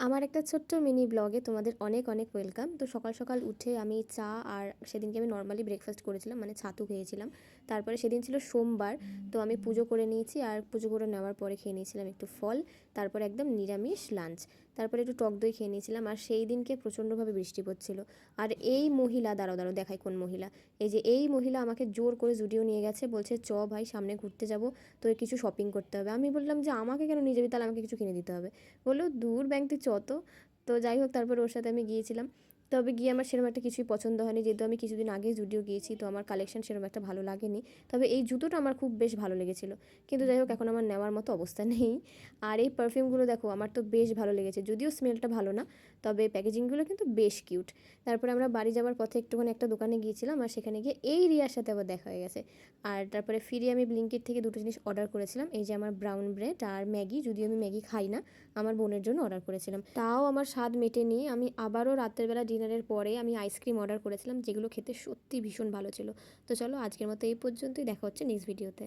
আমার একটা ছোট্ট মিনি ব্লগে তোমাদের অনেক অনেক ওয়েলকাম। তো সকাল সকাল উঠে আমি চা আর সেদিনকে আমি নর্মালি ব্রেকফাস্ট করেছিলাম, মানে ছাতু খেয়েছিলাম। তারপরে সেদিন ছিল সোমবার, তো আমি পুজো করে নিয়েছি আর পুজো করে নেওয়ার পরে খেয়ে নিয়েছিলাম একটু ফল। তারপরে একদম নিরামিষ লাঞ্চ। তারপরে একটু টক দই খেয়ে নিয়েছিলাম। আর সেই দিনকে প্রচণ্ডভাবে বৃষ্টি পড়ছিল। আর এই মহিলা, দাঁড়াও দাঁড়াও দেখাই কোন মহিলা। এই মহিলা আমাকে জোর করে জুডিও নিয়ে গেছে, বলছে চ ভাই সামনে ঘুরতে যাব, তো কিছু শপিং করতে হবে। আমি বললাম যে আমাকে কেন নিয়ে যাবি, তাহলে আমাকে কিছু কিনে দিতে হবে। বললো দূর ব্যাংক তুই চ তো। তো যাই হোক, তারপর ওর সাথে আমি গিয়েছিলাম। তবে গিয়ে আমার সেরকম একটা কিছুই পছন্দ হয়নি, যেহেতু আমি কিছুদিন আগে জুডিও গিয়েছি, তো আমার কালেকশন সেরকম একটা ভালো লাগেনি। তবে এই জুতোটা আমার খুব বেশ ভালো লেগেছিলো, কিন্তু যাই হোক এখন আমার নেওয়ার মতো অবস্থা নেই। আর এই পারফিউমগুলো দেখো, আমার তো বেশ ভালো লেগেছে, যদিও স্মেলটা ভালো না, তবে প্যাকেজিংগুলো কিন্তু বেশ কিউট। তারপরে আমরা বাড়ি যাওয়ার পথে একটুখানি একটা দোকানে গিয়েছিলাম, আর সেখানে গিয়ে এই রিয়ার সাথে আবার দেখা হয়ে গেছে। আর তারপরে ফিরে আমি ব্লিঙ্কিট থেকে দুটো জিনিস অর্ডার করেছিলাম, এই যে আমার ব্রাউন ব্রেড আর ম্যাগি, যদিও আমি ম্যাগি খাই না, আমার বোনের জন্য অর্ডার করেছিলাম। তাও আমার স্বাদ মেটেনি, আমি আবারও রাতের বেলা ডিনারের পরে আমি আইসক্রিম অর্ডার করেছিলাম, যেগুলো খেতে সত্যি ভীষণ ভালো ছিল। তো চলো আজকের মতো এই পর্যন্তই, দেখা হচ্ছে নেক্সট ভিডিওতে।